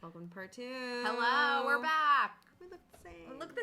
Welcome to part 2. Hello, we're back. We look the same. We look the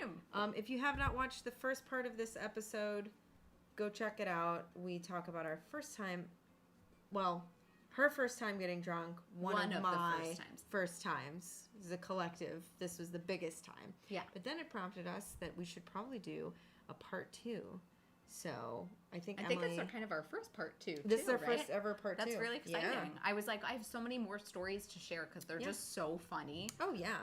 same. If you have not watched the first part of this episode, go check it out. We talk about our first time, well, her first time getting drunk. One of my the first times. This is a collective. This was the biggest time. Yeah. But then it prompted us that we should probably do a part 2. So I think Emily, that's kind of our first part too. This is our right? first ever part 2. That's really exciting. Yeah. I was like, I have so many more stories to share because they're just so funny. Oh yeah.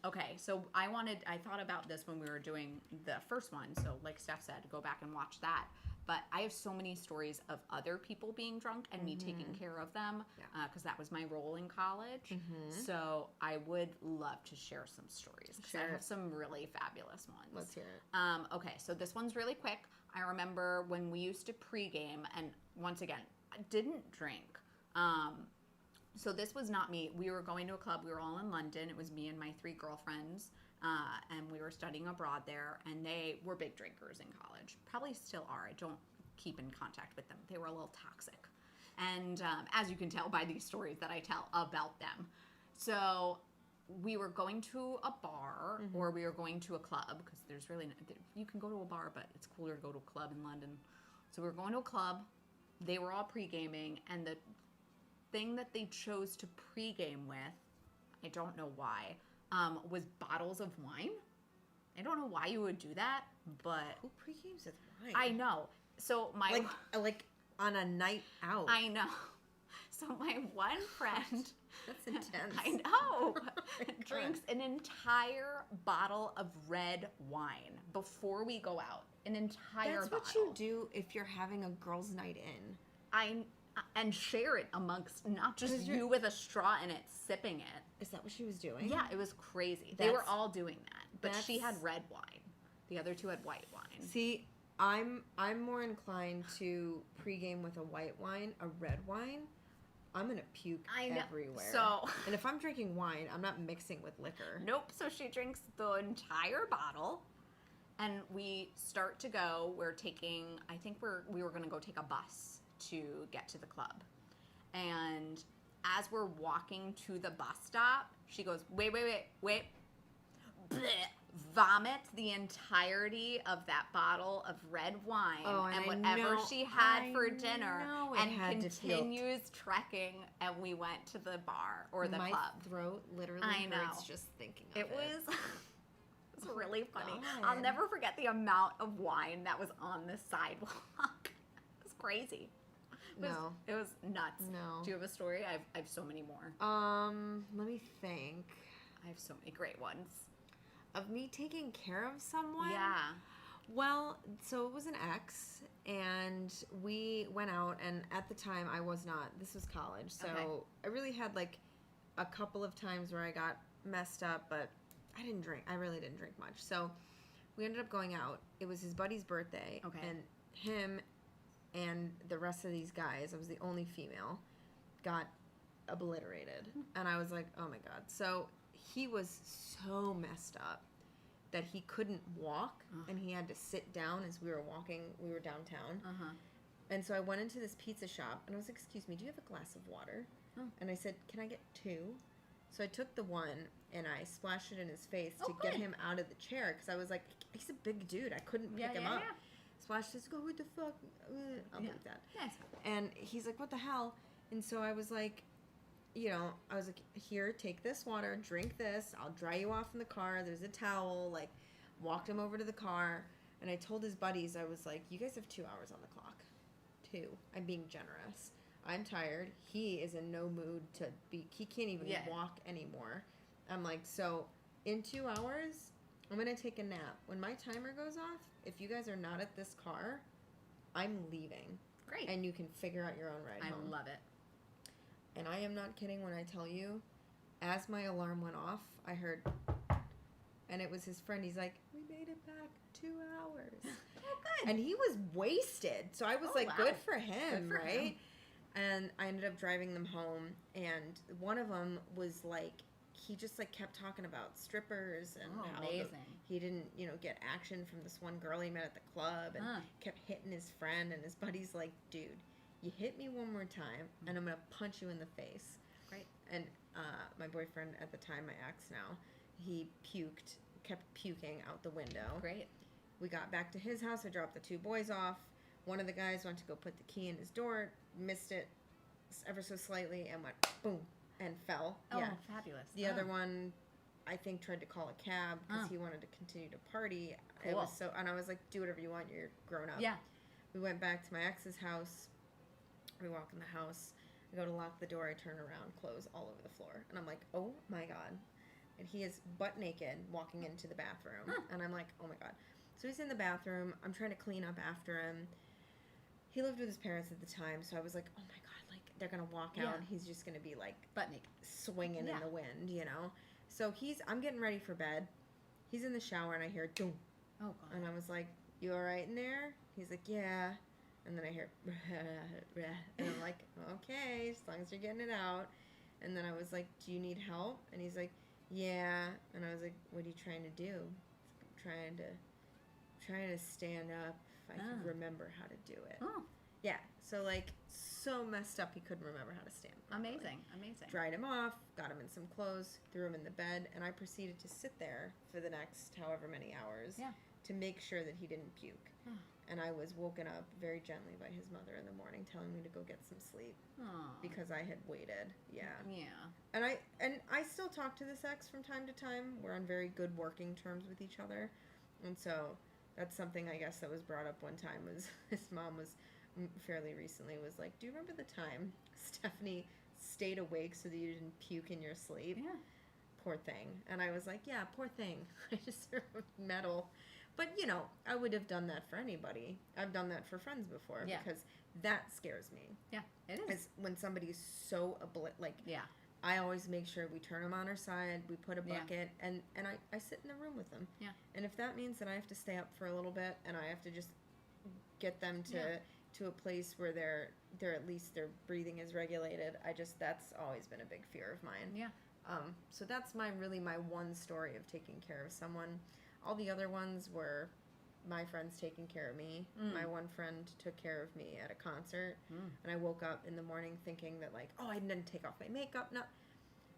Okay, so I thought about this when we were doing the first one. So like Steph said, go back and watch that. But I have so many stories of other people being drunk and me taking care of them because that was my role in college. So I would love to share some stories because I have some really fabulous ones. Let's hear it. Okay, so this one's really quick. I remember when we used to pregame, and once again, I didn't drink. So this was not me. We were going to a club. We were all in London. It was me and my 3 girlfriends, and we were studying abroad there, and they were big drinkers in college. Probably still are. I don't keep in contact with them. They were a little toxic. And as you can tell by these stories that I tell about them. So we were going to a bar or we were going to a club because there's really, you can go to a bar, but it's cooler to go to a club in London. So we were going to a club. They were all pre-gaming, and the thing that they chose to pre-game with, I don't know why, was bottles of wine. I don't know why you would do that, but Who pre-games with wine? I know. So my like on a night out. I know. So my one friend, That's intense. I know, drinks an entire bottle of red wine before we go out. An entire That's bottle. what you do if you're having a girls' night in. And share it amongst not just you with a straw in it, sipping it. Is that what she was doing? Yeah, it was crazy. They were all doing that, but she that's- had red wine. The other 2 had white wine. See, I'm more inclined to pregame with a white wine. A red wine, I'm gonna puke everywhere. So, and if I'm drinking wine, I'm not mixing with liquor. nope. So she drinks the entire bottle, and we start to go. We're taking. I think we were going to go take a bus to get to the club, and as we're walking to the bus stop, she goes, "Wait." Blech, vomit the entirety of that bottle of red wine and whatever she had for dinner, and continues trekking. And we went to the bar or the club. My throat literally hurts just thinking of it. It was really funny. God. I'll never forget the amount of wine that was on the sidewalk. It was crazy. It was nuts. No. Do you have a story? I have so many more. Let me think. I have so many great ones. Of me taking care of someone? Yeah. Well, so it was an ex, and we went out, and at the time I was not. This was college, so I really had like a couple of times where I got messed up, but I didn't drink. I really didn't drink much. So we ended up going out. It was his buddy's birthday, and him and the rest of these guys, I was the only female, got obliterated. And I was like, oh my God. So he was so messed up that he couldn't walk, and he had to sit down as we were walking. We were downtown. And so I went into this pizza shop, and I was like, excuse me, do you have a glass of water? And I said, can I get 2? So I took the one, and I splashed it in his face to get him out of the chair, because I was like, he's a big dude. I couldn't pick him up. Splashed this, go, what the fuck? I'll leave that. Yes. And he's like, what the hell? And so I was like, I was like, here, take this water, drink this. I'll dry you off in the car. There's a towel. Like, walked him over to the car. And I told his buddies, I was like, you guys have 2 hours on the clock. 2. I'm being generous. I'm tired. He is in no mood to be, he can't even walk anymore. I'm like, so in 2 hours, I'm going to take a nap. When my timer goes off, if you guys are not at this car, I'm leaving. Great. And you can figure out your own ride home. I love it. And I am not kidding when I tell you, as my alarm went off, I heard, and it was his friend. He's like, we made it back 2 hours. Oh, good. And he was wasted. So I was like, good for him, right? And I ended up driving them home. And one of them was like, he just like kept talking about strippers and how he didn't, get action from this one girl he met at the club, and kept hitting his friend. And his buddy's like, dude, you hit me one more time, and I'm going to punch you in the face. Great. and my boyfriend at the time, my ex now, he kept puking out the window. Great. We got back to his house. I dropped the 2 boys off. One of the guys went to go put the key in his door, missed it ever so slightly, and went boom and fell. Oh, yeah. fabulous. The other one, I think, tried to call a cab because he wanted to continue to party. Cool. It was so, and I was like, do whatever you want. You're grown up. Yeah. We went back to my ex's house. We walk in the house. I go to lock the door. I turn around, clothes all over the floor, and I'm like, oh my god. And he is butt naked walking into the bathroom, and I'm like, oh my god. So he's in the bathroom. I'm trying to clean up after him. He lived with his parents at the time, so I was like, oh my god, like they're gonna walk out, and he's just gonna be like butt naked, swinging in the wind, you know. So I'm getting ready for bed. He's in the shower, and I hear doom. Oh god. And I was like, you all right in there? He's like, yeah. And then I hear, and I'm like, okay, as long as you're getting it out. And then I was like, do you need help? And he's like, yeah. And I was like, what are you trying to do? I'm trying to stand up if I could remember how to do it. Oh. Yeah. So like, so messed up he couldn't remember how to stand properly. Amazing. Dried him off, got him in some clothes, threw him in the bed, and I proceeded to sit there for the next however many hours to make sure that he didn't puke. And I was woken up very gently by his mother in the morning telling me to go get some sleep because I had waited. Yeah. And I still talk to this ex from time to time. We're on very good working terms with each other. And so that's something I guess that was brought up one time was his mom was fairly recently was like, do you remember the time Stephanie stayed awake so that you didn't puke in your sleep? Yeah. Poor thing. And I was like, yeah, poor thing. I just metal. But, you know, I would have done that for anybody. I've done that for friends before because that scares me. Yeah, it is. It's when somebody's so, I always make sure we turn them on our side, we put a bucket, and I sit in the room with them. Yeah. And if that means that I have to stay up for a little bit and I have to just get them to a place where they're at least their breathing is regulated, that's always been a big fear of mine. Yeah. So that's my one story of taking care of someone. All the other ones were my friends taking care of me. My one friend took care of me at a concert, and I woke up in the morning thinking that I didn't take off my makeup. No,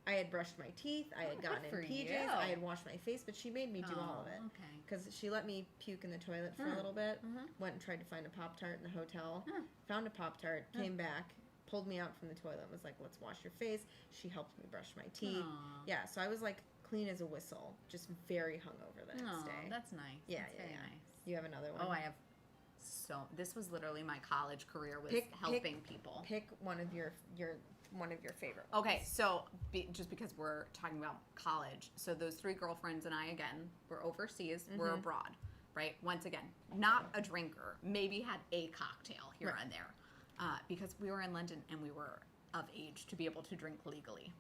I had brushed my teeth. I had gotten in PJs. I had washed my face, but she made me do all of it. Okay. Because she let me puke in the toilet for a little bit. Went and tried to find a Pop-Tart in the hotel. Found a Pop-Tart. Came back. Pulled me out from the toilet. Was like, let's wash your face. She helped me brush my teeth. Yeah, so I was clean as a whistle, just very hungover the next day. That's nice. Yeah, that's very nice. You have another one? Oh, I have. This was literally my college career was helping people. Pick one of your favorite ones. Okay, so just because we're talking about college, so those 3 girlfriends and I again were overseas, we're abroad, right? Once again, not a drinker, maybe had a cocktail here and there, because we were in London and we were of age to be able to drink legally.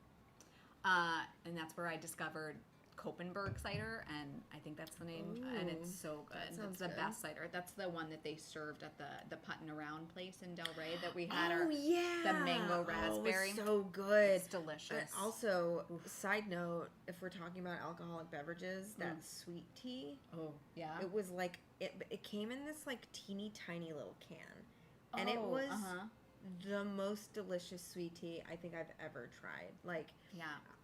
And that's where I discovered Koppenberg cider, and I think that's the name, and it's so good. It's the best cider. That's the one that they served at the Puttin' Around place in Del Rey that we had. The mango raspberry. It was so good. It's delicious. Also, side note, if we're talking about alcoholic beverages, that sweet tea. Oh, yeah. It was it came in this teeny tiny little can, and it was the most delicious sweet tea I think I've ever tried.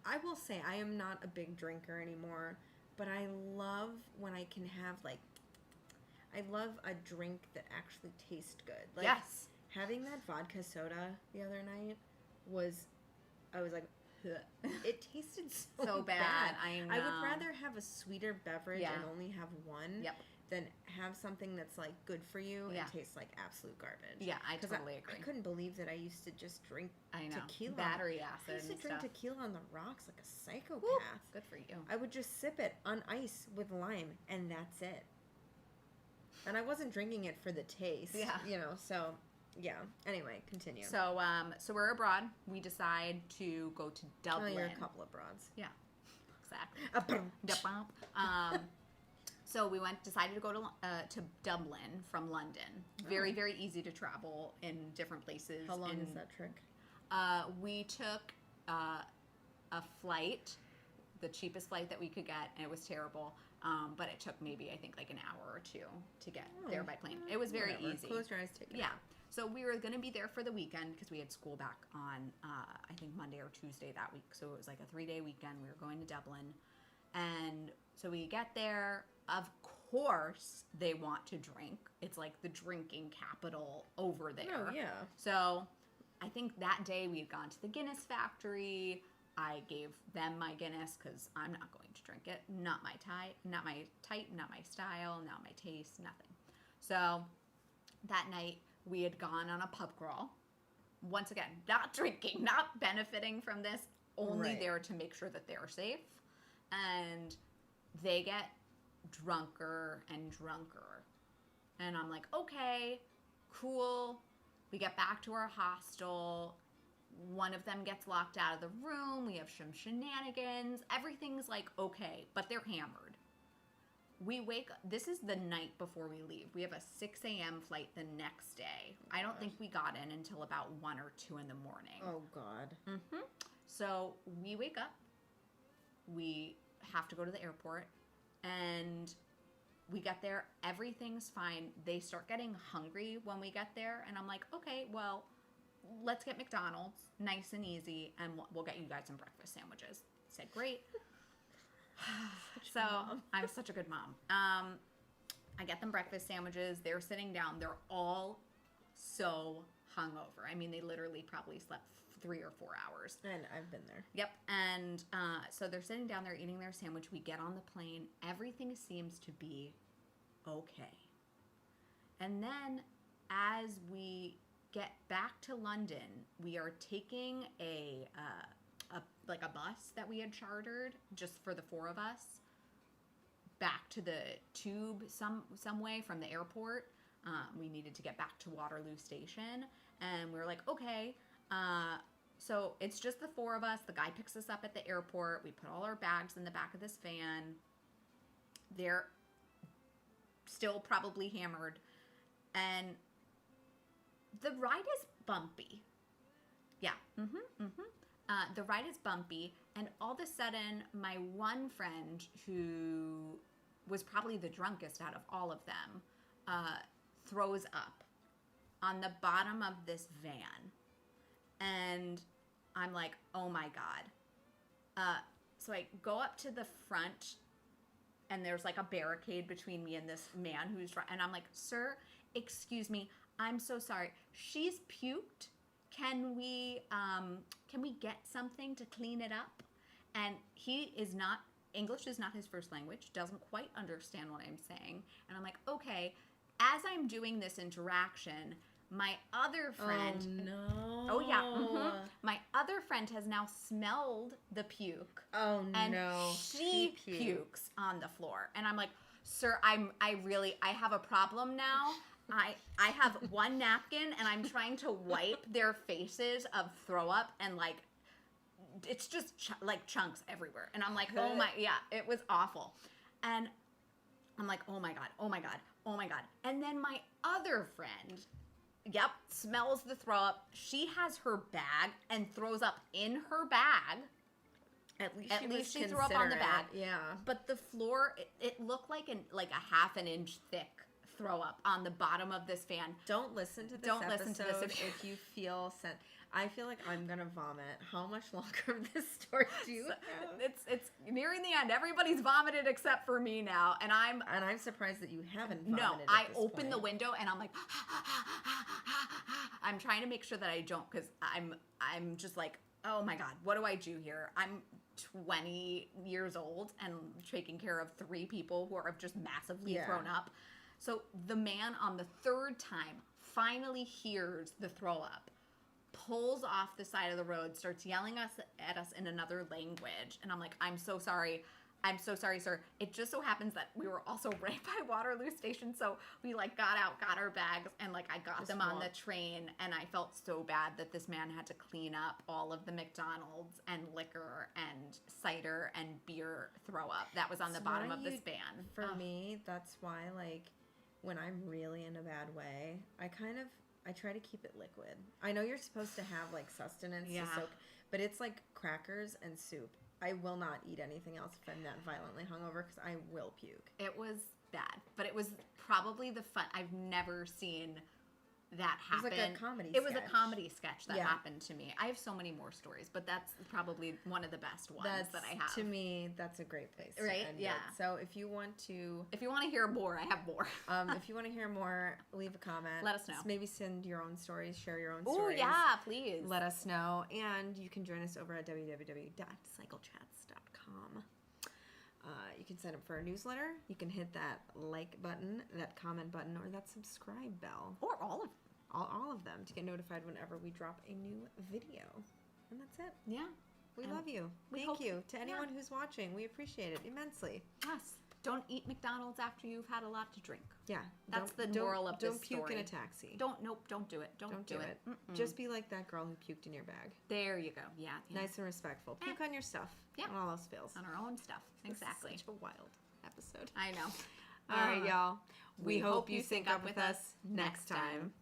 I will say I am not a big drinker anymore, but I love when I can have I love a drink that actually tastes good. Yes. Having that vodka soda the other night I was like, ugh. It tasted so bad. I know. I would rather have a sweeter beverage and only have one. Yep. Than have something that's good for you and tastes like absolute garbage. Yeah, I totally agree. I couldn't believe that I used to just drink tequila. Battery acid. I used to and drink stuff. tequila on the rocks like a psychopath. Woo, good for you. I would just sip it on ice with lime, and that's it. And I wasn't drinking it for the taste. Yeah. So yeah. Anyway, continue. So we're abroad. We decide to go to Dublin. Oh, you're a couple of broads. Yeah. Exactly. So we decided to go to Dublin from London. Very, very easy to travel in different places. How long is that trick? We took a flight, the cheapest flight that we could get, and it was terrible. But it took maybe, I think, an hour or 2 to get there by plane. It was very easy. Close your eyes, take it. Yeah. So we were going to be there for the weekend because we had school back on, I think, Monday or Tuesday that week. So it was like a 3-day weekend. We were going to Dublin. And so we get there. Of course, they want to drink. It's like the drinking capital over there. Oh, yeah. So I think that day we had gone to the Guinness factory. I gave them my Guinness because I'm not going to drink it. Not my type, not my style, not my taste, nothing. So that night we had gone on a pub crawl. Once again, not drinking, not benefiting from this, only there to make sure that they're safe. And they get drunker and drunker. And I'm like, okay, cool. We get back to our hostel. One of them gets locked out of the room. We have some shenanigans. Everything's like okay, but they're hammered. We wake up. This is the night before we leave. We have a 6 a.m. flight the next day. I don't think we got in until about 1 or 2 in the morning. Oh, God. Mm-hmm. So we wake up. We have to go to the airport. And we get there. Everything's fine. They start getting hungry when we get there. And I'm like, okay, well, let's get McDonald's, nice and easy, and we'll get you guys some breakfast sandwiches. Said, great. So I'm such a good mom. I get them breakfast sandwiches. They're sitting down. They're all so hungover. I mean, they literally probably slept 3 or 4 hours. And I've been there. Yep. And so they're sitting down. They're eating their sandwich. We get on the plane. Everything seems to be okay. And then as we get back to London, we are taking a bus that we had chartered just for the 4 of us back to the tube some way from the airport. We needed to get back to Waterloo Station, and we were like, okay, so it's just the 4 of us. The guy picks us up at the airport. We put all our bags in the back of this van. They're still probably hammered, and the ride is bumpy. Yeah. The ride is bumpy, and all of a sudden, my one friend, who was probably the drunkest out of all of them, throws up on the bottom of this van. And I'm like, oh my God. So I go up to the front, and there's like a barricade between me and this man and I'm like, sir, excuse me, I'm so sorry. She's puked. Can we get something to clean it up? And English is not his first language, doesn't quite understand what I'm saying. And I'm like, okay, as I'm doing this interaction, my other friend... Oh, no. Oh, yeah. My other friend has now smelled the puke. Oh, and no. she pukes on the floor. And I'm like, sir, I have a problem now. I have one napkin, and I'm trying to wipe their faces of throw up, and like, it's just like chunks everywhere. And I'm like, oh my, yeah, it was awful. And I'm like, oh my God, oh my God, oh my God. And then my other friend, yep, smells the throw up. She has her bag and throws up in her bag. At least she threw up on the bag. Yeah. But the floor, it looked like a half an inch thick throw up on the bottom of this fan. Don't listen to this episode if you feel sent. I feel like I'm gonna vomit. How much longer of this story do you have? It's nearing the end. Everybody's vomited except for me now, and I'm surprised that you haven't vomited. No, at I this open point. the window and I'm like, I'm trying to make sure that I don't, because I'm just like, oh my God, what do I do here? I'm 20 years old and taking care of 3 people who are just massively thrown up. So the man on the 3rd time finally hears the throw up, pulls off the side of the road, starts yelling at us in another language. And I'm like, I'm so sorry. I'm so sorry, sir. It just so happens that we were also right by Waterloo Station. So we like got out, got our bags, and like I got them on the train. And I felt so bad that this man had to clean up all of the McDonald's and liquor and cider and beer throw up that was on the bottom of this van. For me, that's why, like, when I'm really in a bad way, I try to keep it liquid. I know you're supposed to have like sustenance to soak, but it's like crackers and soup. I will not eat anything else if I'm that violently hungover because I will puke. It was bad, but it was probably the fun. I've never seen that happened. It was like a comedy It was a sketch. comedy sketch that Yeah. happened to me. I have so many more stories, but that's probably one of the best ones that I have. To me, that's a great place to Right? end Yeah. it. So if you want to hear more, I have more. if you want to hear more, leave a comment. Let us know. Maybe send your own stories, share your own Oh, stories. yeah, please. Let us know. And you can join us over at www.cyclechats.com. You can sign up for our newsletter. You can hit that like button, that comment button, or that subscribe bell. Or all of them. All of them to get notified whenever we drop a new video. And that's it. Yeah. We love you. Thank you to anyone who's watching. We appreciate it immensely. Yes. Don't eat McDonald's after you've had a lot to drink. Yeah. That's the moral of this Don't puke story. in a taxi. Don't do it. Don't do it. Mm-mm. Just be like that girl who puked in your bag. There you go. Yeah. Nice and respectful. Puke on your stuff. Yeah. On all else fails. On our own stuff. Exactly. Such a wild episode. I know. All right, y'all. We hope you sync up with us next time.